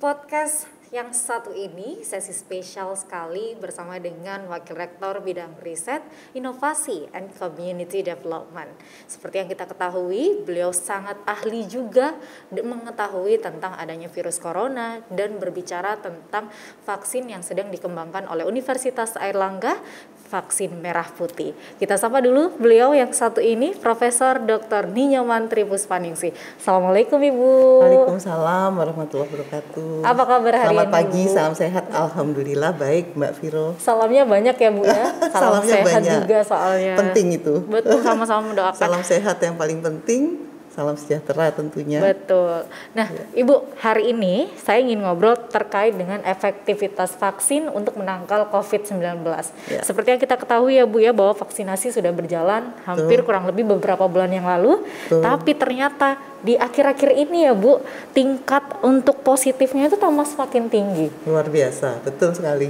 podcast yang satu ini sesi spesial sekali bersama dengan Wakil Rektor Bidang Riset, Inovasi, and Community Development. Seperti yang kita ketahui, beliau sangat ahli juga mengetahui tentang adanya virus corona dan berbicara tentang vaksin yang sedang dikembangkan oleh Universitas Airlangga, vaksin merah putih. Kita sapa dulu beliau yang satu ini, Profesor Dr. Ninyoman Tripuspaningsih. Assalamualaikum Ibu. Waalaikumsalam warahmatullahi wabarakatuh. Apa kabar hari ini? Selamat pagi, salam sehat. Alhamdulillah baik Mbak Viro. Salamnya banyak ya Bu ya. Salam Salamnya sehat banyak. juga soalnya. Penting itu. Betul, sama-sama mendoakan. Salam sehat yang paling penting. Salam sejahtera tentunya. Betul. Nah, Ibu, hari ini saya ingin ngobrol terkait dengan efektivitas vaksin untuk menangkal COVID-19. Ya. Seperti yang kita ketahui ya Bu ya, bahwa vaksinasi sudah berjalan hampir kurang lebih beberapa bulan yang lalu. Tapi ternyata di akhir-akhir ini ya Bu, tingkat untuk positifnya itu tambah semakin tinggi. Luar biasa, betul sekali.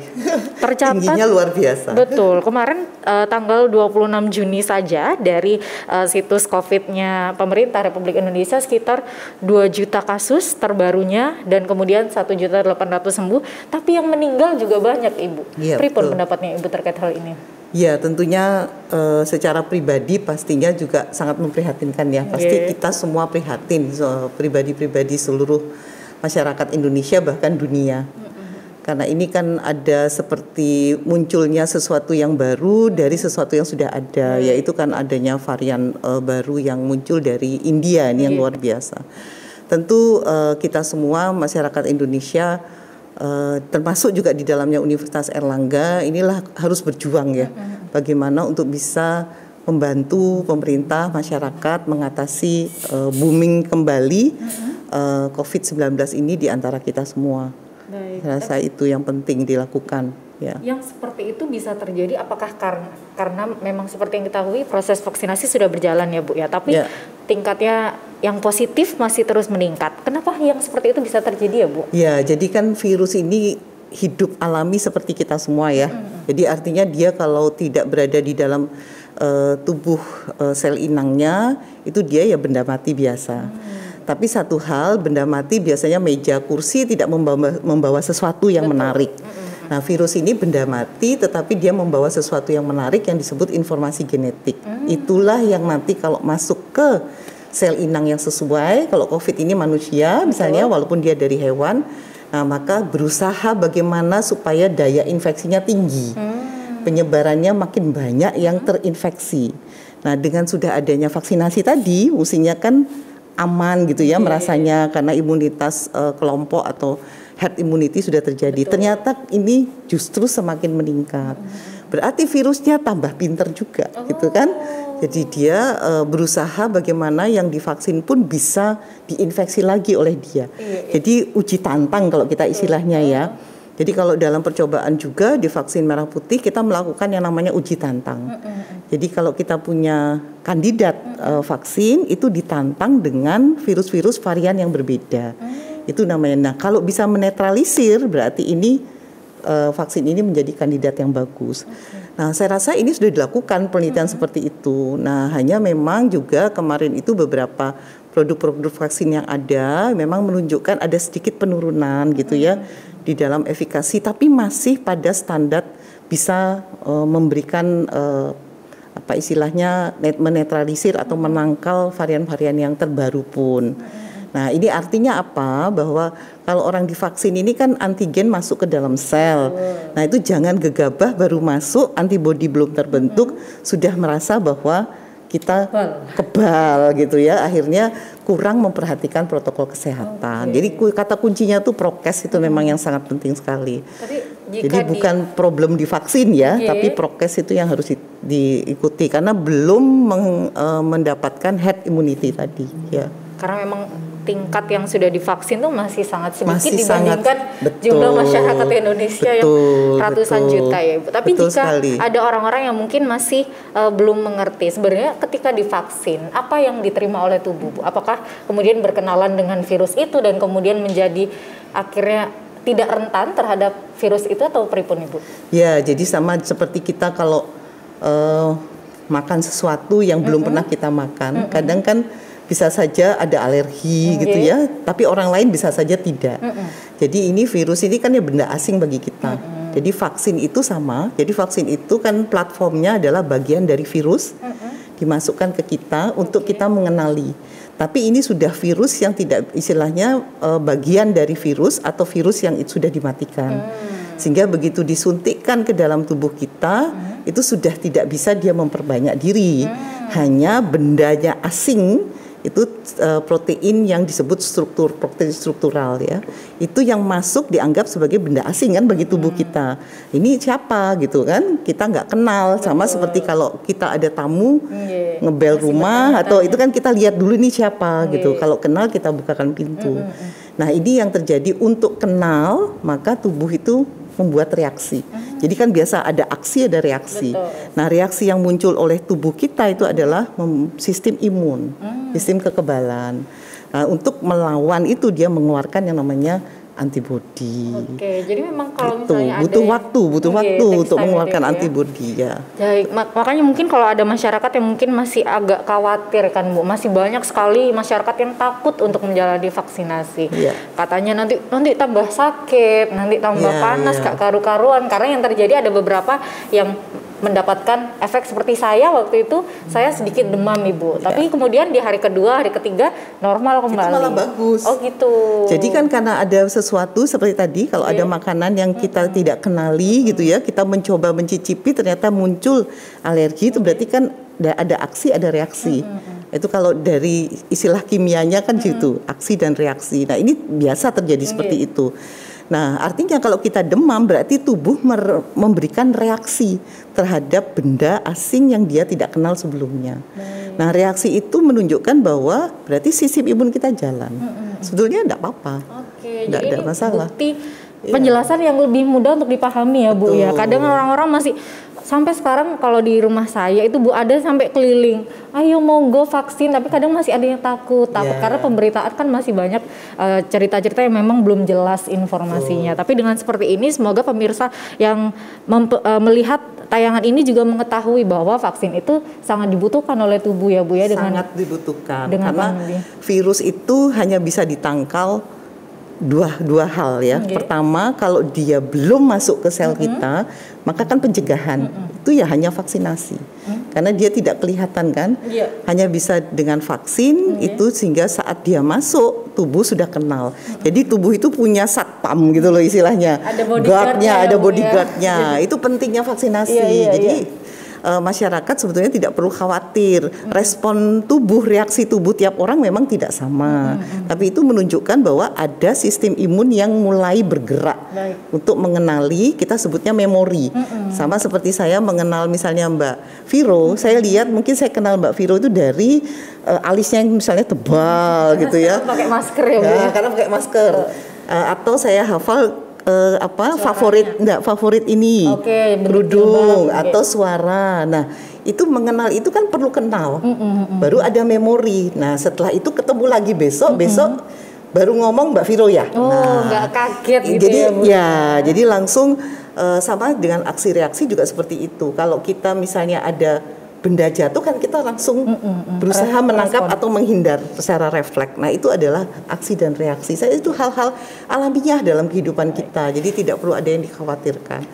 Tercatat, tingginya luar biasa. Betul. Kemarin tanggal 26 Juni saja dari situs COVID-nya pemerintah Republik Indonesia sekitar 2 juta kasus terbarunya dan kemudian 1.800.000 sembuh. Tapi yang meninggal juga banyak Ibu. Ya, Pripun pendapatnya Ibu terkait hal ini? Ya tentunya secara pribadi pastinya juga sangat memprihatinkan ya. Pasti kita semua prihatin, pribadi-pribadi seluruh masyarakat Indonesia bahkan dunia. Karena ini kan ada seperti munculnya sesuatu yang baru dari sesuatu yang sudah ada, yaitu kan adanya varian baru yang muncul dari India ini yang luar biasa. Tentu kita semua masyarakat Indonesia termasuk juga di dalamnya Universitas Airlangga inilah harus berjuang ya, bagaimana untuk bisa membantu pemerintah, masyarakat mengatasi booming kembali COVID-19 ini di antara kita semua. Baik. Rasa itu yang penting dilakukan. Ya. Yang seperti itu bisa terjadi apakah karena memang seperti yang kita ketahui proses vaksinasi sudah berjalan ya Bu ya, tapi tingkatnya yang positif masih terus meningkat. Kenapa yang seperti itu bisa terjadi ya Bu? Ya, jadi kan virus ini hidup alami seperti kita semua ya. Jadi artinya dia kalau tidak berada di dalam tubuh sel inangnya itu dia ya benda mati biasa. Tapi satu hal, benda mati biasanya meja, kursi tidak membawa sesuatu yang menarik. Nah, virus ini benda mati tetapi dia membawa sesuatu yang menarik yang disebut informasi genetik. Itulah yang nanti kalau masuk ke sel inang yang sesuai, kalau COVID ini manusia misalnya walaupun dia dari hewan, nah maka berusaha bagaimana supaya daya infeksinya tinggi. Penyebarannya makin banyak yang terinfeksi. Nah, dengan sudah adanya vaksinasi tadi, mestinya kan aman gitu ya merasanya karena imunitas kelompok atau herd immunity sudah terjadi. Ternyata ini justru semakin meningkat. Berarti virusnya tambah pinter juga gitu kan. Jadi dia berusaha bagaimana yang divaksin pun bisa diinfeksi lagi oleh dia. Jadi uji tantang kalau kita istilahnya ya. Jadi kalau dalam percobaan juga di vaksin merah putih kita melakukan yang namanya uji tantang. Jadi kalau kita punya kandidat vaksin itu ditantang dengan virus-virus varian yang berbeda. Itu namanya. Nah, kalau bisa menetralisir berarti ini vaksin ini menjadi kandidat yang bagus. Nah, saya rasa ini sudah dilakukan penelitian seperti itu. Nah, hanya memang juga kemarin itu beberapa produk-produk vaksin yang ada memang menunjukkan ada sedikit penurunan gitu ya di dalam efikasi, tapi masih pada standar bisa memberikan apa istilahnya menetralisir atau menangkal varian-varian yang terbaru pun. Nah, ini artinya apa? Bahwa kalau orang divaksin ini kan antigen masuk ke dalam sel. Nah, itu jangan gegabah baru masuk, antibodi belum terbentuk, sudah merasa bahwa kita kebal gitu ya. Akhirnya kurang memperhatikan protokol kesehatan. Jadi kata kuncinya tuh prokes itu memang yang sangat penting sekali. Jadi bukan problem di vaksin ya, tapi prokes itu yang harus diikuti karena belum mendapatkan herd immunity tadi ya. Karena memang tingkat yang sudah divaksin tuh masih sangat sedikit dibandingkan betul, jumlah masyarakat Indonesia yang ratusan juta ya Ibu. Tapi jika ada orang-orang yang mungkin masih belum mengerti sebenarnya ketika divaksin apa yang diterima oleh tubuh Bu? Apakah kemudian berkenalan dengan virus itu dan kemudian menjadi akhirnya tidak rentan terhadap virus itu atau pripun Ibu? Ya, jadi sama seperti kita kalau makan sesuatu yang belum pernah kita makan, kadang kan bisa saja ada alergi gitu ya, tapi orang lain bisa saja tidak. Jadi ini virus ini kan ya benda asing bagi kita. Jadi vaksin itu sama. Jadi vaksin itu kan platformnya adalah bagian dari virus dimasukkan ke kita untuk kita mengenali. Tapi ini sudah virus yang tidak istilahnya bagian dari virus atau virus yang sudah dimatikan. Sehingga begitu disuntikkan ke dalam tubuh kita, itu sudah tidak bisa dia memperbanyak diri. Hanya bendanya asing, itu protein yang disebut protein struktural ya. Itu yang masuk dianggap sebagai benda asing kan bagi tubuh kita. Ini siapa gitu kan? Kita nggak kenal. Sama seperti kalau kita ada tamu ngebel rumah atau itu kan kita lihat dulu ini siapa gitu. Kalau kenal kita bukakan pintu. Nah, ini yang terjadi untuk kenal, maka tubuh itu membuat reaksi. Jadi kan biasa ada aksi, ada reaksi. Nah, reaksi yang muncul oleh tubuh kita itu adalah sistem imun, sistem kekebalan. Nah, untuk melawan itu dia mengeluarkan yang namanya antibodi. Jadi memang kalau itu misalnya butuh ada waktu untuk mengeluarkan antibodi ya. Jadi makanya mungkin kalau ada masyarakat yang mungkin masih agak khawatir kan Bu, masih banyak sekali masyarakat yang takut untuk menjalani vaksinasi. Katanya nanti tambah sakit, nanti tambah panas, gak karu-karuan, karena yang terjadi ada beberapa yang mendapatkan efek seperti saya waktu itu, saya sedikit demam Ibu. Tapi kemudian di hari kedua, hari ketiga normal kembali. Itu malah bagus. Oh gitu. Jadi kan karena ada sesuatu seperti tadi, kalau ada makanan yang kita tidak kenali gitu ya, kita mencoba mencicipi ternyata muncul alergi, itu berarti kan ada aksi, ada reaksi. Itu kalau dari istilah kimianya kan gitu, aksi dan reaksi. Nah, ini biasa terjadi seperti itu. Nah, artinya kalau kita demam berarti tubuh memberikan reaksi terhadap benda asing yang dia tidak kenal sebelumnya. Nah, reaksi itu menunjukkan bahwa berarti sistem imun kita jalan. Sebetulnya tidak apa-apa. Tidak ada masalah. Bukti penjelasan yang lebih mudah untuk dipahami ya Bu. Betul. Ya. Kadang orang-orang masih sampai sekarang kalau di rumah saya itu Bu ada sampai keliling, ayo monggo vaksin, tapi kadang masih ada yang takut karena pemberitaan kan masih banyak cerita-cerita yang memang belum jelas informasinya. Tapi dengan seperti ini semoga pemirsa yang melihat tayangan ini juga mengetahui bahwa vaksin itu sangat dibutuhkan oleh tubuh ya Bu ya. Sangat dibutuhkan karena virus itu hanya bisa ditangkal dua hal ya. Pertama, kalau dia belum masuk ke sel kita, maka kan pencegahan itu ya hanya vaksinasi. Karena dia tidak kelihatan kan, hanya bisa dengan vaksin itu sehingga saat dia masuk tubuh sudah kenal. Jadi tubuh itu punya satpam gitu loh istilahnya. Ada bodyguardnya, ada bodyguardnya. Itu pentingnya vaksinasi. Jadi masyarakat sebetulnya tidak perlu khawatir. Respon tubuh, reaksi tubuh tiap orang memang tidak sama. Tapi itu menunjukkan bahwa ada sistem imun yang mulai bergerak untuk mengenali, kita sebutnya memori. Sama seperti saya mengenal misalnya Mbak Viro, saya lihat mungkin saya kenal Mbak Viro itu dari alisnya yang misalnya tebal gitu ya. Pakai masker ya Bu. Nah, karena pakai masker. Atau saya hafal favorit ini kerudung atau suara. Nah, itu mengenal itu kan perlu kenal. Baru ada memori. Nah, setelah itu ketemu lagi besok baru ngomong Mbak Viro ya. Nggak kaget gitu jadi, ya Bu. Jadi langsung sama dengan aksi reaksi juga seperti itu. Kalau kita misalnya ada benda jatuh kan kita langsung berusaha menangkap atau menghindar secara refleks. Nah, itu adalah aksi dan reaksi. Saya itu hal-hal alamiah dalam kehidupan kita. Jadi tidak perlu ada yang dikhawatirkan.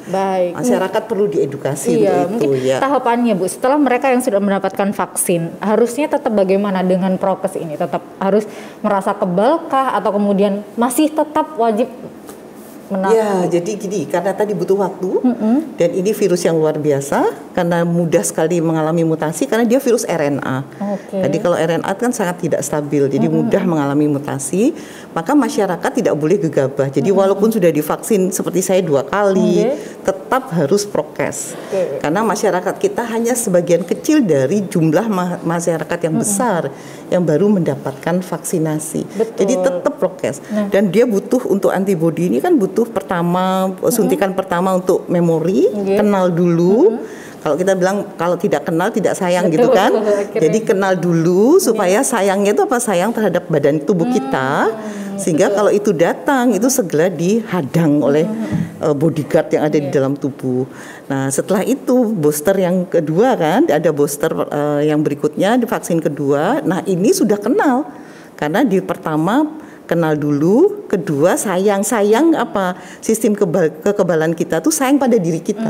Masyarakat perlu diedukasi mungkin tahapannya Bu, setelah mereka yang sudah mendapatkan vaksin, harusnya tetap bagaimana dengan prokes ini? Tetap harus merasa kebalkah atau kemudian masih tetap wajib Ya, jadi gini, karena tadi butuh waktu dan ini virus yang luar biasa karena mudah sekali mengalami mutasi karena dia virus RNA. Jadi kalau RNA kan sangat tidak stabil, jadi mudah mengalami mutasi. Maka masyarakat tidak boleh gegabah. Jadi walaupun sudah divaksin seperti saya 2 kali, tetap harus prokes. Karena masyarakat kita hanya sebagian kecil dari jumlah masyarakat yang besar yang baru mendapatkan vaksinasi. Jadi tetap prokes. Dan dia butuh untuk antibodi ini kan butuh pertama suntikan pertama untuk memori, kenal dulu. Kalau kita bilang kalau tidak kenal tidak sayang gitu kan. Jadi kenal dulu supaya sayangnya itu apa, sayang terhadap badan tubuh kita Sehingga kalau itu datang itu segera dihadang oleh bodyguard yang ada di dalam tubuh. Nah, setelah itu booster yang kedua kan, ada booster yang berikutnya di vaksin kedua. Nah, ini sudah kenal. Karena di pertama kenal dulu, kedua sayang apa sistem kekebalan kita tuh sayang pada diri kita,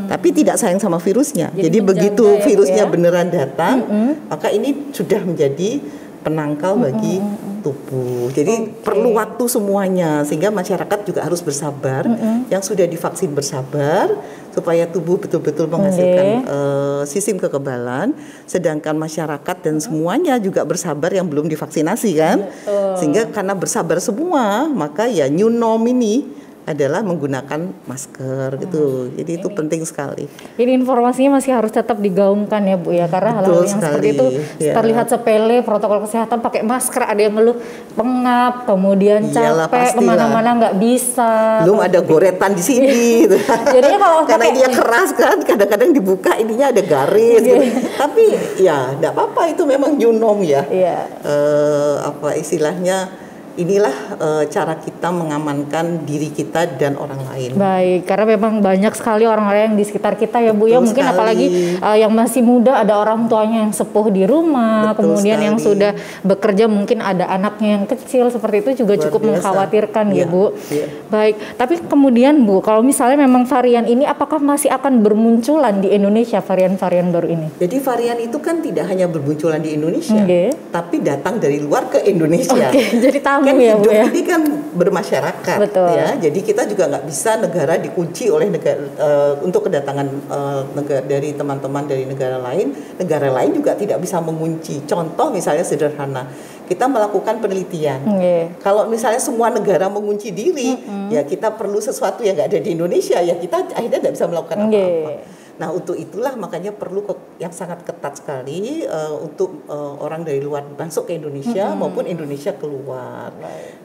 tapi tidak sayang sama virusnya. Jadi begitu virusnya beneran datang, maka ini sudah menjadi penangkal bagi tubuh. Jadi perlu waktu semuanya, sehingga masyarakat juga harus bersabar. Yang sudah divaksin bersabar supaya tubuh betul-betul menghasilkan sistem kekebalan, sedangkan masyarakat dan semuanya juga bersabar yang belum divaksinasi kan. Sehingga karena bersabar semua, maka ya new norm ini adalah menggunakan masker gitu. Jadi itu penting sekali. Ini informasinya masih harus tetap digaungkan ya Bu ya, karena hal-hal yang seperti itu terlihat sepele, protokol kesehatan pakai masker, ada yang ngeluh pengap, kemudian capek, kemana-mana nggak bisa. Belum ada goretan di sini. Gitu. Jadinya kalau karena dia keras kan, kadang-kadang dibuka ininya ada garis. Gitu. Tapi ya nggak apa-apa, itu memang new norm ya. Apa istilahnya? Inilah cara kita mengamankan diri kita dan orang lain. Baik, karena memang banyak sekali orang-orang yang di sekitar kita ya Bu ya. Mungkin sekali. Apalagi yang masih muda, ada orang tuanya yang sepuh di rumah, kemudian yang sudah bekerja mungkin ada anaknya yang kecil, seperti itu juga cukup mengkhawatirkan ya Bu. Baik, tapi kemudian Bu, kalau misalnya memang varian ini apakah masih akan bermunculan di Indonesia varian-varian baru ini? Jadi varian itu kan tidak hanya bermunculan di Indonesia, tapi datang dari luar ke Indonesia. Jadi tamu kan ya, hidup Bu, ya? ini kan bermasyarakat. Betul. Ya, jadi kita juga nggak bisa negara dikunci oleh negara untuk kedatangan negara dari teman-teman dari negara lain juga tidak bisa mengunci. Contoh misalnya sederhana, kita melakukan penelitian. Kalau misalnya semua negara mengunci diri, ya kita perlu sesuatu yang nggak ada di Indonesia, ya kita akhirnya tidak bisa melakukan apa-apa. Nah, untuk itulah makanya perlu yang sangat ketat sekali untuk orang dari luar masuk ke Indonesia maupun Indonesia keluar.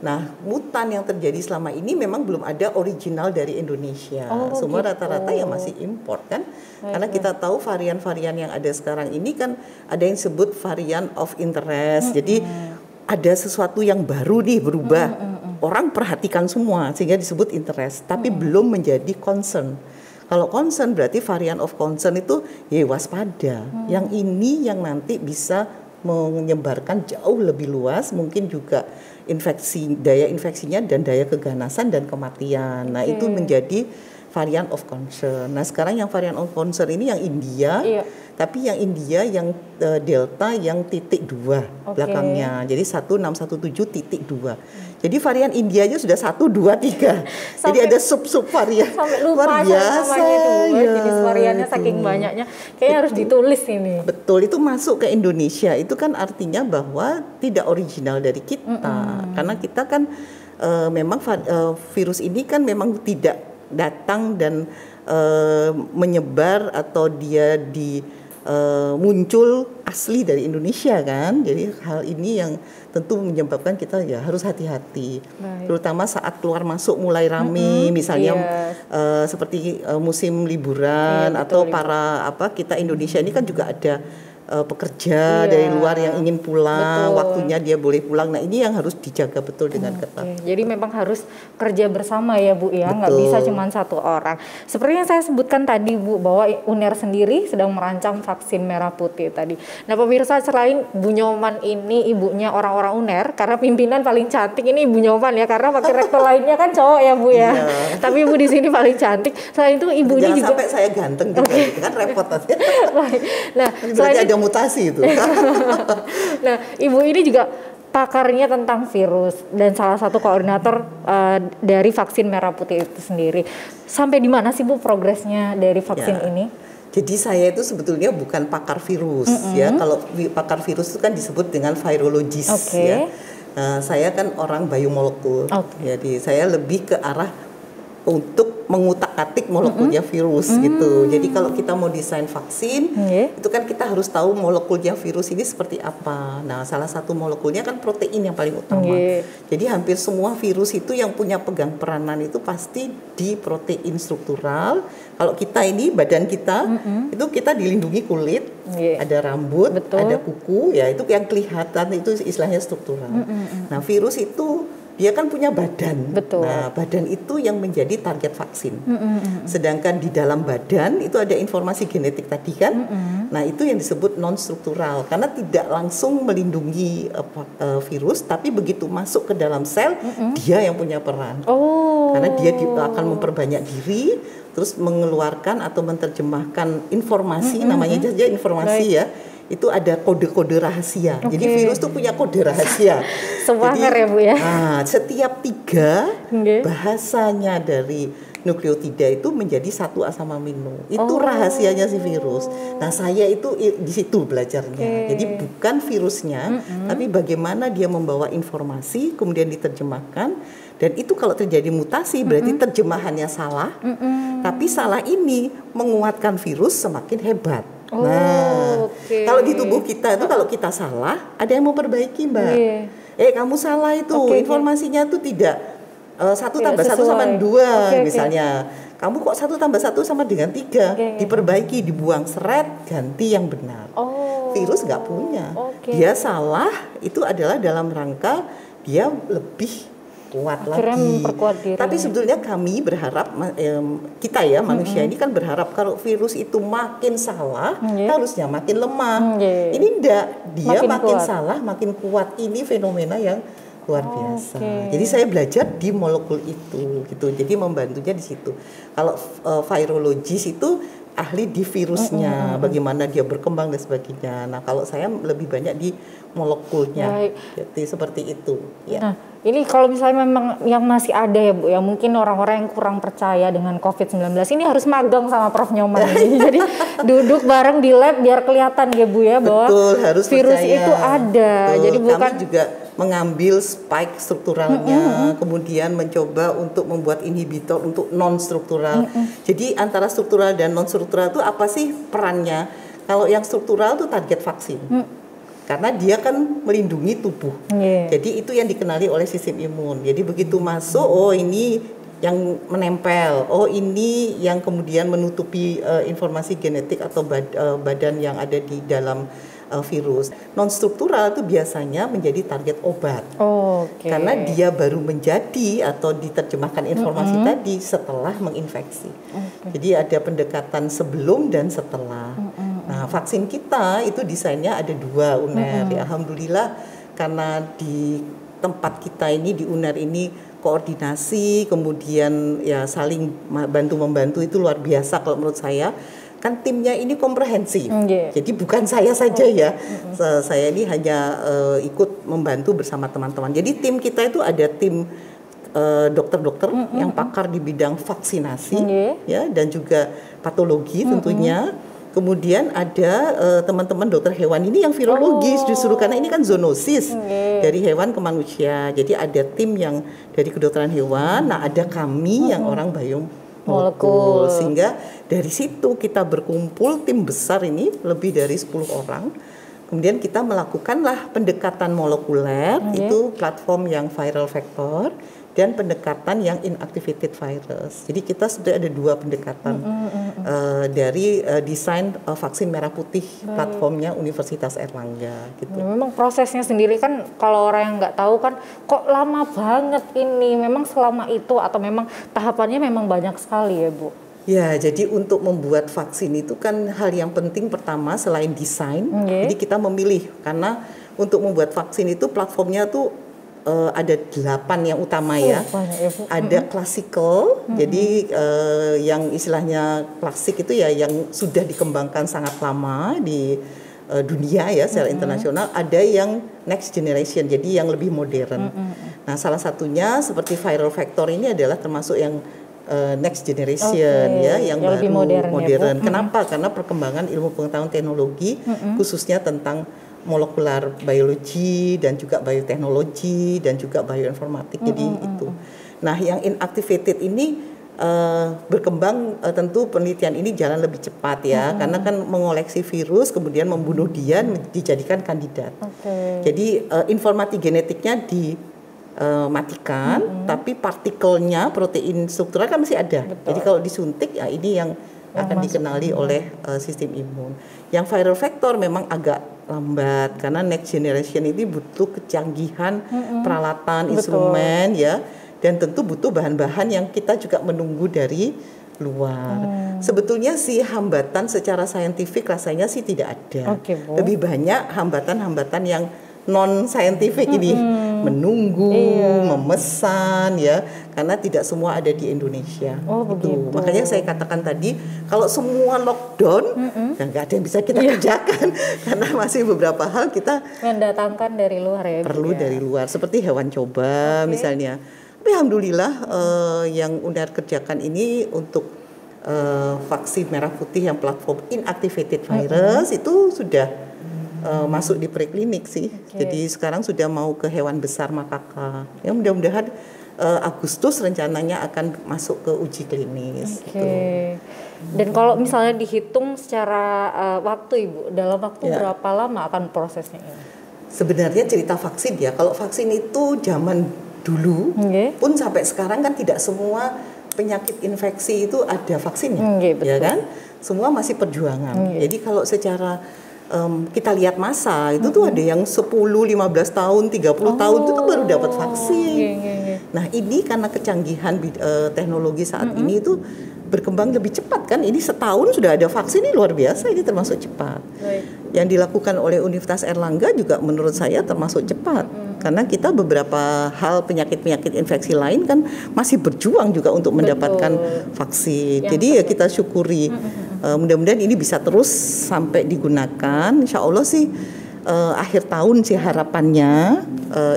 Nah, mutan yang terjadi selama ini memang belum ada original dari Indonesia. Semua rata-rata ya masih import kan. Karena kita tahu varian-varian yang ada sekarang ini kan ada yang disebut varian of interest. Jadi ada sesuatu yang baru nih berubah. Orang perhatikan semua sehingga disebut interest, tapi belum menjadi concern. Kalau concern berarti varian of concern itu ya waspada. Yang ini yang nanti bisa menyebarkan jauh lebih luas, mungkin juga daya infeksinya dan daya keganasan dan kematian. Nah, itu menjadi varian of concern. Nah, sekarang yang varian of concern ini yang India, tapi yang India yang Delta yang .2 belakangnya. Jadi 1617.2. Jadi varian Indianya sudah 1, 2, 3. Jadi ada sub-sub varian. Sampai lupa luar biasa ya, jenis variannya saking banyaknya. Kayaknya harus ditulis ini. Betul, itu masuk ke Indonesia. Itu kan artinya bahwa tidak original dari kita. Karena kita kan memang virus ini kan memang tidak datang dan menyebar atau dia muncul asli dari Indonesia kan. Jadi hal ini yang tentu menyebabkan kita ya harus hati-hati. Terutama saat keluar masuk mulai rame, misalnya seperti musim liburan atau para kita Indonesia ini kan juga ada pekerja dari luar yang ingin pulang, waktunya dia boleh pulang. Nah, ini yang harus dijaga betul dengan ketat. Jadi memang harus kerja bersama ya Bu ya, nggak bisa cuma satu orang. Seperti yang saya sebutkan tadi Bu, bahwa UNER sendiri sedang merancang vaksin merah putih tadi. Nah pemirsa, selain Bu Nyoman ini ibunya orang-orang UNER, karena pimpinan paling cantik ini Ibu Nyoman ya, karena wakil rektor lainnya kan cowok ya Bu ya. Tapi Ibu di sini paling cantik. Selain itu ibunya jangan juga sampai saya ganteng juga, kan repot nanti. Nah, berarti ada mutasi itu. Nah, Ibu ini juga pakarnya tentang virus dan salah satu koordinator dari vaksin merah putih itu sendiri. Sampai di mana sih Bu progresnya dari vaksin ini? Jadi saya itu sebetulnya bukan pakar virus ya. Kalau pakar virus itu kan disebut dengan virologis ya. Saya kan orang biomolekul. Jadi saya lebih ke arah untuk mengutak-atik molekulnya virus gitu. Jadi kalau kita mau desain vaksin, itu kan kita harus tahu molekulnya virus ini seperti apa. Nah, salah satu molekulnya kan protein yang paling utama. Jadi hampir semua virus itu yang punya pegang peranan itu pasti di protein struktural. Kalau kita ini, badan kita, itu kita dilindungi kulit, ada rambut, ada kuku, ya itu yang kelihatan itu istilahnya struktural. Nah, virus itu dia kan punya badan. Betul. Nah, badan itu yang menjadi target vaksin. Sedangkan di dalam badan itu ada informasi genetik tadi kan. Nah, itu yang disebut non struktural karena tidak langsung melindungi virus, tapi begitu masuk ke dalam sel dia yang punya peran. Karena dia akan memperbanyak diri, terus mengeluarkan atau menerjemahkan informasi, namanya saja informasi ya. Itu ada kode-kode rahasia. Jadi virus itu punya kode rahasia. Semangat ya Bu ya. Nah, setiap 3 bahasanya dari nukleotida itu menjadi 1 asam amino. Itu rahasianya si virus. Nah, saya itu di situ belajarnya. Jadi bukan virusnya, tapi bagaimana dia membawa informasi kemudian diterjemahkan. Dan itu kalau terjadi mutasi berarti terjemahannya salah. Tapi salah ini menguatkan virus semakin hebat. Kalau di tubuh kita itu kalau kita salah, ada yang mau perbaiki, Mbak. Kamu salah itu, informasinya tuh tidak 1 tambah 1 sama 2 misalnya. Kamu kok 1 tambah 1 sama dengan 3, diperbaiki, dibuang, seret, ganti yang benar. Virus nggak punya. Dia salah itu adalah dalam rangka dia lebih kuat lagi. Tapi sebetulnya kami berharap kita ya manusia ini kan berharap kalau virus itu makin salah harusnya makin lemah. Ini enggak, dia makin salah makin kuat. Ini fenomena yang luar biasa. Jadi saya belajar di molekul itu gitu. Jadi membantunya di situ. Kalau virologis itu ahli di virusnya, bagaimana dia berkembang dan sebagainya. Nah, kalau saya lebih banyak di molekulnya. Jadi seperti itu, ya. Nah, ini kalau misalnya memang yang masih ada ya Bu, ya mungkin orang-orang yang kurang percaya dengan COVID-19 ini harus magang sama Prof. Nyoman ini. Jadi duduk bareng di lab biar kelihatan ya Bu ya bahwa harus virus percaya. itu ada. Jadi bukan kami juga mengambil spike strukturalnya, kemudian mencoba untuk membuat inhibitor untuk non struktural. Jadi antara struktural dan non struktural itu apa sih perannya? Kalau yang struktural itu target vaksin. Karena dia kan melindungi tubuh. Jadi itu yang dikenali oleh sistem imun. Jadi begitu masuk, ini yang menempel. Ini yang kemudian menutupi informasi genetik atau badan yang ada di dalam virus. Non struktural itu biasanya menjadi target obat. Karena dia baru menjadi atau diterjemahkan informasi tadi setelah menginfeksi. Jadi ada pendekatan sebelum dan setelah. Nah, vaksin kita itu desainnya ada 2 UNER. Ya, alhamdulillah karena di tempat kita ini di UNER ini koordinasi, kemudian ya saling bantu-membantu itu luar biasa kalau menurut saya. Kan timnya ini komprehensif. Jadi bukan saya saja ya. Saya ini hanya ikut membantu bersama teman-teman. Jadi tim kita itu ada tim dokter-dokter yang pakar di bidang vaksinasi ya dan juga patologi tentunya. Kemudian ada teman-teman dokter hewan ini yang virologis justru karena ini kan zoonosis dari hewan ke manusia. Jadi ada tim yang dari kedokteran hewan, nah ada kami yang orang biomolekul. Sehingga dari situ kita berkumpul tim besar ini lebih dari 10 orang. Kemudian kita melakukanlah pendekatan molekuler, itu platform yang viral vector dan pendekatan yang inactivated virus. Jadi kita sudah ada 2 pendekatan dari desain vaksin merah putih platformnya Universitas Airlangga. Gitu. Memang prosesnya sendiri kan kalau orang yang nggak tahu kan kok lama banget ini. Memang selama itu atau memang tahapannya memang banyak sekali ya Bu? Ya, jadi untuk membuat vaksin itu kan hal yang penting pertama selain desain, jadi kita memilih karena untuk membuat vaksin itu platformnya tuh ada 8 yang utama ya. Ada classical, jadi yang istilahnya klasik itu ya yang sudah dikembangkan sangat lama di dunia ya secara internasional. Ada yang next generation, jadi yang lebih modern. Nah, salah satunya seperti viral vector ini adalah termasuk yang next generation ya yang baru lebih modern. Ya, kenapa? Karena perkembangan ilmu pengetahuan teknologi khususnya tentang molekular biologi dan juga bioteknologi dan juga bioinformatik. Jadi itu. Nah, yang inactivated ini berkembang tentu penelitian ini jalan lebih cepat ya karena kan mengoleksi virus kemudian membunuh dia dijadikan kandidat. Jadi informasi genetiknya dimatikan tapi partikelnya protein struktural kan masih ada. Jadi kalau disuntik ya ini yang akan dikenali oleh sistem imun. Yang viral vector memang agak lambat karena next generation ini butuh kecanggihan peralatan, instrumen ya, dan tentu butuh bahan-bahan yang kita juga menunggu dari luar. Sebetulnya sih hambatan secara saintifik rasanya sih tidak ada. Lebih banyak hambatan-hambatan yang non saintifik ini, menunggu, memesan ya, karena tidak semua ada di Indonesia. Gitu. Makanya saya katakan tadi kalau semua lockdown, ya nggak ada yang bisa kita kerjakan karena masih beberapa hal kita mendatangkan dari luar ya. Perlu dari luar, seperti hewan coba misalnya. Tapi alhamdulillah yang UNER kerjakan ini untuk vaksin merah putih yang platform inactivated virus itu sudah masuk di preklinik sih. Jadi sekarang sudah mau ke hewan besar makaka. Ya mudah-mudahan Agustus rencananya akan masuk ke uji klinis. Gitu. Dan kalau misalnya dihitung secara waktu Ibu, dalam waktu berapa lama akan prosesnya ini? Sebenarnya cerita vaksin ya, kalau vaksin itu zaman dulu pun sampai sekarang kan tidak semua penyakit infeksi itu ada vaksinnya, ya kan? Semua masih perjuangan. Jadi kalau secara kita lihat masa itu tuh ada yang 10, 15 tahun, 30 tahun itu tuh baru dapat vaksin. Nah ini karena kecanggihan teknologi saat ini itu berkembang lebih cepat kan. Ini setahun sudah ada vaksin, ini luar biasa, ini termasuk cepat. Yang dilakukan oleh Universitas Airlangga juga menurut saya termasuk cepat. Karena kita beberapa hal penyakit-penyakit infeksi lain kan masih berjuang juga untuk mendapatkan vaksin. Jadi ya kita syukuri. Mudah-mudahan ini bisa terus sampai digunakan. Insya Allah sih akhir tahun sih harapannya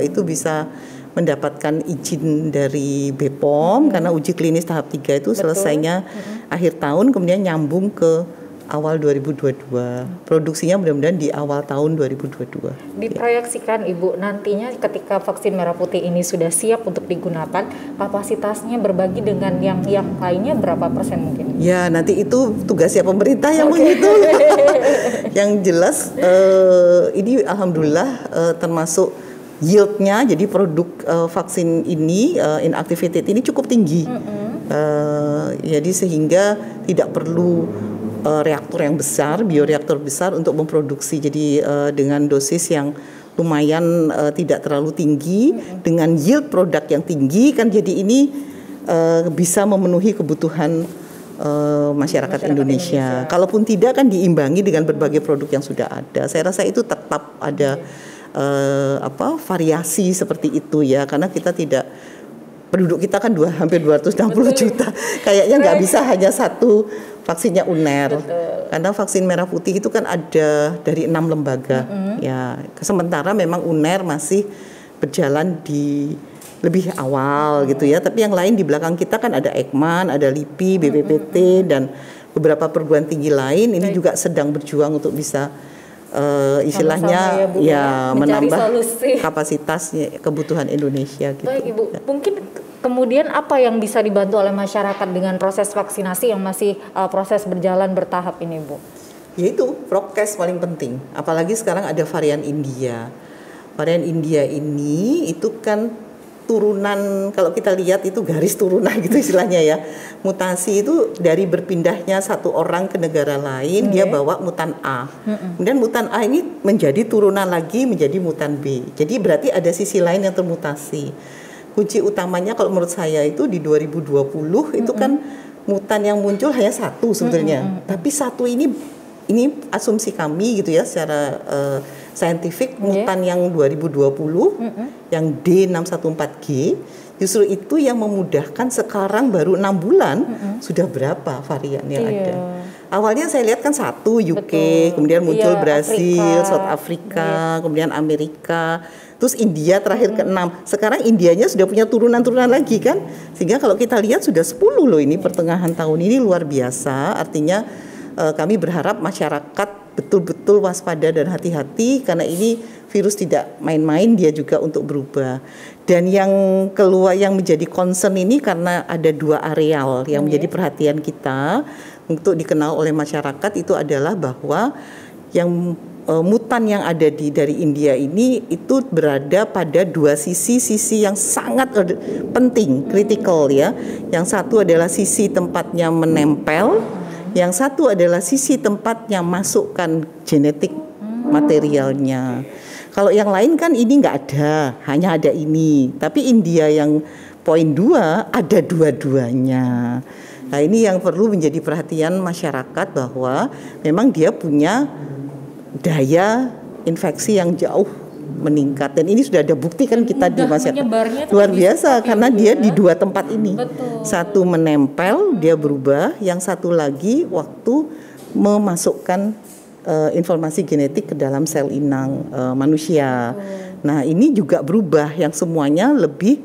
itu bisa mendapatkan izin dari BPOM karena uji klinis tahap 3 itu selesainya akhir tahun, kemudian nyambung ke awal 2022. Produksinya mudah-mudahan di awal tahun 2022. Diproyeksikan Ibu nantinya ketika vaksin merah putih ini sudah siap untuk digunakan, kapasitasnya berbagi dengan yang lainnya berapa persen mungkin? Ya nanti itu tugasnya pemerintah yang menghitung. Yang jelas ini alhamdulillah termasuk yieldnya, jadi produk vaksin ini inactivated ini cukup tinggi. Jadi sehingga tidak perlu reaktor yang besar, bioreaktor besar untuk memproduksi. Jadi dengan dosis yang lumayan tidak terlalu tinggi, dengan yield produk yang tinggi kan, jadi ini bisa memenuhi kebutuhan masyarakat Indonesia. Kalaupun tidak kan diimbangi dengan berbagai produk yang sudah ada. Saya rasa itu tetap ada variasi seperti itu ya, karena kita tidak, penduduk kita kan hampir 260 juta, kayaknya nggak bisa hanya satu vaksinnya UNER. Karena vaksin merah putih itu kan ada dari 6 lembaga ya. Sementara memang UNER masih berjalan di lebih awal gitu ya, tapi yang lain di belakang kita kan ada Eijkman, ada LIPI, BPPT dan beberapa perguruan tinggi lain ini juga sedang berjuang untuk bisa istilahnya ya menambah solusi kapasitasnya kebutuhan Indonesia gitu. Baik Ibu, mungkin kemudian apa yang bisa dibantu oleh masyarakat dengan proses vaksinasi yang masih proses berjalan bertahap ini Bu? Yaitu prokes paling penting, apalagi sekarang ada varian India. Varian India ini itu kan turunan, kalau kita lihat itu garis turunan gitu istilahnya ya. Mutasi itu dari berpindahnya satu orang ke negara lain, dia bawa mutan A. Kemudian mutan A ini menjadi turunan lagi menjadi mutan B. Jadi berarti ada sisi lain yang termutasi. Kunci utamanya kalau menurut saya itu di 2020 itu kan mutan yang muncul hanya satu sebetulnya. Tapi satu ini asumsi kami gitu ya secara saintifik, mutan yang 2020 yang D614G justru itu yang memudahkan. Sekarang baru 6 bulan sudah berapa varian yang ada. Awalnya saya lihat kan satu UK, kemudian muncul Brasil, South Africa, kemudian Amerika, terus India terakhir ke-6. Sekarang Indianya sudah punya turunan-turunan lagi kan, sehingga kalau kita lihat sudah 10 loh ini pertengahan tahun ini, luar biasa. Artinya kami berharap masyarakat betul-betul waspada dan hati-hati karena ini virus tidak main-main, dia juga untuk berubah. Dan yang keluar yang menjadi concern ini karena ada 2 areal yang menjadi perhatian kita untuk dikenal oleh masyarakat, itu adalah bahwa yang mutan yang ada dari India ini itu berada pada 2 sisi yang sangat penting, kritikal ya. Yang satu adalah sisi tempatnya menempel, yang satu adalah sisi tempatnya masukkan genetik materialnya. Kalau yang lain kan ini nggak ada, hanya ada ini. Tapi India yang poin 2 ada dua-duanya. Nah ini yang perlu menjadi perhatian masyarakat bahwa memang dia punya daya infeksi yang jauh meningkat, dan ini sudah ada bukti kan kita di masyarakat luar biasa karena dia di 2 tempat ini. Betul. Satu menempel dia berubah, yang satu lagi waktu memasukkan informasi genetik ke dalam sel inang manusia. Nah ini juga berubah, yang semuanya lebih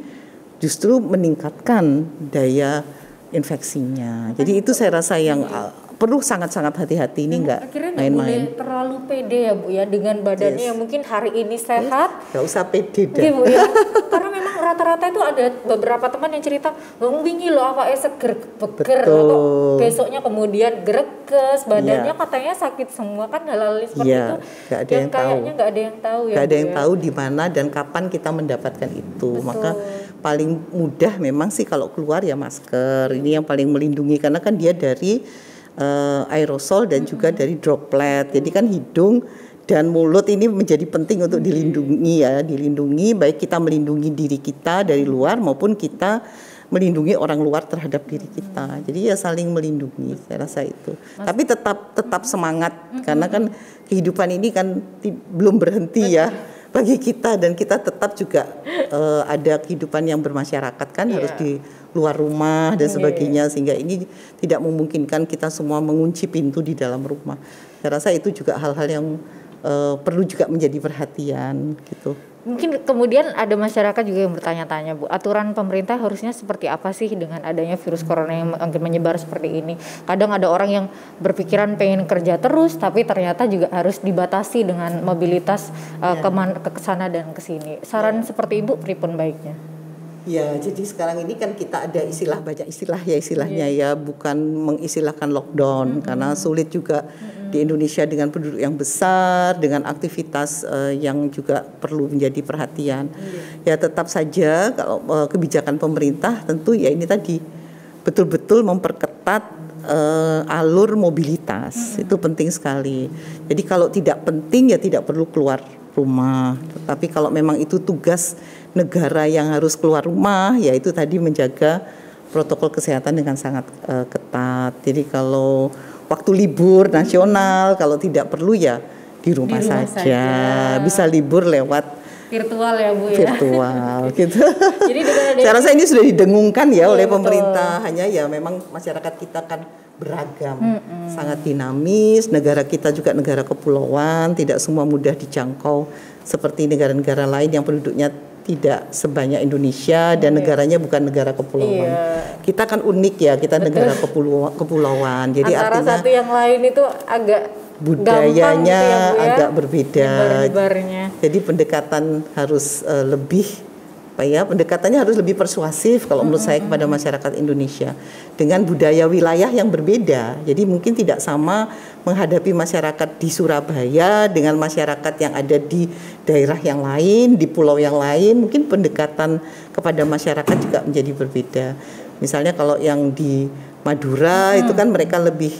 justru meningkatkan daya infeksinya. Jadi itu saya rasa yang perlu sangat-sangat hati-hati, ini nggak main-main. Boleh terlalu pede ya Bu ya dengan badannya yang mungkin hari ini sehat. Nggak usah pede dah. Bu ya. Karena memang rata-rata itu ada beberapa teman yang cerita, wingi loh awake seger beger, kok besoknya kemudian greges, badannya katanya sakit semua, kan hal-hal seperti itu. Nggak ada yang tahu. Nggak ada yang tahu ya. Nggak ada yang tahu di mana dan kapan kita mendapatkan itu. Maka paling mudah memang sih kalau keluar ya masker. Ini yang paling melindungi karena kan dia dari aerosol dan juga dari droplet. Jadi kan hidung dan mulut ini menjadi penting untuk dilindungi ya, dilindungi baik kita melindungi diri kita dari luar maupun kita melindungi orang luar terhadap diri kita. Jadi ya saling melindungi, saya rasa itu. Tapi tetap semangat karena kan kehidupan ini kan belum berhenti ya bagi kita, dan kita tetap juga ada kehidupan yang bermasyarakat kan, harus di luar rumah dan sebagainya, sehingga ini tidak memungkinkan kita semua mengunci pintu di dalam rumah. Saya rasa itu juga hal-hal yang perlu juga menjadi perhatian gitu. Mungkin kemudian ada masyarakat juga yang bertanya-tanya, Bu, aturan pemerintah harusnya seperti apa sih dengan adanya virus corona yang makin menyebar seperti ini? Kadang ada orang yang berpikiran pengen kerja terus, tapi ternyata juga harus dibatasi dengan mobilitas ke sana dan ke sini. Saran seperti Ibu, pripun baiknya? Ya, jadi sekarang ini kan kita ada banyak istilah ya istilahnya ya, bukan mengistilahkan lockdown karena sulit juga di Indonesia dengan penduduk yang besar, dengan aktivitas yang juga perlu menjadi perhatian. Ya tetap saja kalau kebijakan pemerintah tentu ya ini tadi betul-betul memperketat alur mobilitas, itu penting sekali. Jadi kalau tidak penting ya tidak perlu keluar rumah. Tapi kalau memang itu tugas negara yang harus keluar rumah, yaitu tadi menjaga protokol kesehatan dengan sangat ketat. Jadi kalau waktu libur nasional, kalau tidak perlu ya di rumah saja. Bisa libur lewat virtual ya Bu ya. Virtual gitu. Jadi saya rasa ini sudah didengungkan ya oleh pemerintah. Hanya ya memang masyarakat kita kan beragam, sangat dinamis. Negara kita juga negara kepulauan, tidak semua mudah dijangkau seperti negara-negara lain yang penduduknya tidak sebanyak Indonesia dan negaranya bukan negara kepulauan. Kita kan unik ya, kita negara kepulauan. Jadi antara artinya satu yang lain itu agak budayanya gitu ya, Bu, ya? agak berbeda. Jadi pendekatan harus pendekatannya harus lebih persuasif kalau menurut saya kepada masyarakat Indonesia dengan budaya wilayah yang berbeda. Jadi mungkin tidak sama menghadapi masyarakat di Surabaya dengan masyarakat yang ada di daerah yang lain, di pulau yang lain. Mungkin pendekatan kepada masyarakat juga menjadi berbeda. Misalnya kalau yang di Madura itu kan mereka lebih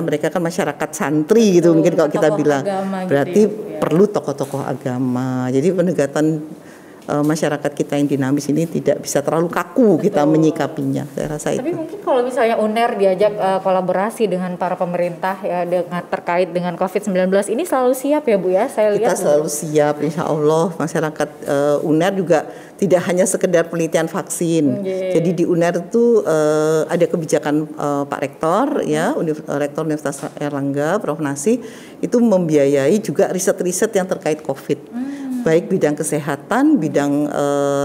mereka kan masyarakat santri gitu, mungkin kalau kita bilang berarti gitu, perlu tokoh-tokoh agama. Jadi pendekatan masyarakat kita yang dinamis ini tidak bisa terlalu kaku kita menyikapinya, saya rasa. Tapi mungkin kalau misalnya UNER diajak kolaborasi dengan para pemerintah ya terkait dengan COVID-19 ini selalu siap ya Bu ya, saya lihat. Kita selalu siap, insya Allah. Masyarakat UNER juga tidak hanya sekedar penelitian vaksin. Jadi di UNER itu ada kebijakan Pak Rektor ya, Rektor Universitas Airlangga, Prof. Nasih, itu membiayai juga riset-riset yang terkait COVID. Baik bidang kesehatan, bidang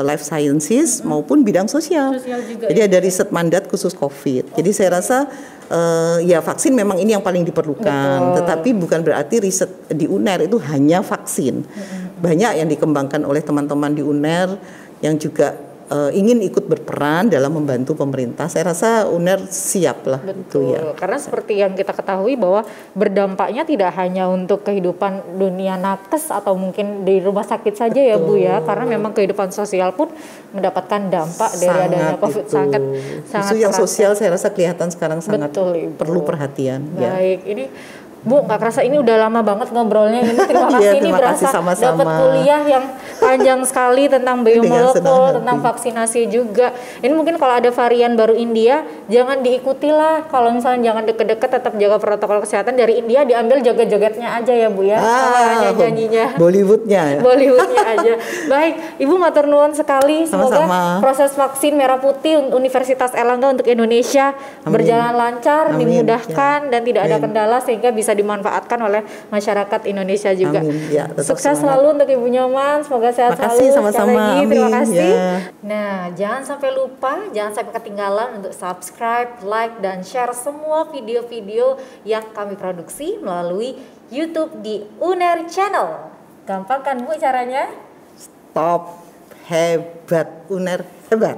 life sciences maupun bidang sosial juga. Jadi ada riset mandat khusus COVID. Jadi saya rasa ya vaksin memang ini yang paling diperlukan. Tetapi bukan berarti riset di UNER itu hanya vaksin. Banyak yang dikembangkan oleh teman-teman di UNER yang juga ingin ikut berperan dalam membantu pemerintah. Saya rasa UNER siap lah. Betul, ya. Karena seperti yang kita ketahui bahwa berdampaknya tidak hanya untuk kehidupan dunia nakes atau mungkin di rumah sakit saja ya Bu ya, karena memang kehidupan sosial pun mendapatkan dampak dari adanya COVID. Sangat yang sosial saya rasa kelihatan sekarang sangat perlu perhatian. Baik, ini Bu, nggak kerasa ini udah lama banget ngobrolnya ini. Terima kasih, Iya, ini terima kasih berasa sama-sama. dapat kuliah yang panjang sekali tentang Dengan senang biomolekul, hati. tentang vaksinasi juga. Ini mungkin kalau ada varian baru India, jangan diikuti lah. Kalau misalnya jangan deket-deket, tetap jaga protokol kesehatan. Dari India diambil joget-jogetnya aja ya Bu ya, nyanyi-nyanyinya. Bollywoodnya. Bollywoodnya aja. Baik, Ibu matur nuwun sekali. Semoga Sama-sama. proses vaksin Merah Putih Universitas Erlangga untuk Indonesia Amin. berjalan lancar, Amin. dimudahkan dan tidak ada Amin. kendala sehingga bisa dimanfaatkan oleh masyarakat Indonesia juga. Amin. Ya, tetap Sukses semangat. selalu untuk Ibu Nyoman, semoga sehat Makasih, selalu. sama-sama. Sekali lagi, terima Amin. kasih. Ya. Nah, jangan sampai lupa, jangan sampai ketinggalan untuk subscribe, like, dan share semua video-video yang kami produksi melalui YouTube di UNER Channel. Gampang kan Bu caranya? Top hebat, UNER hebat.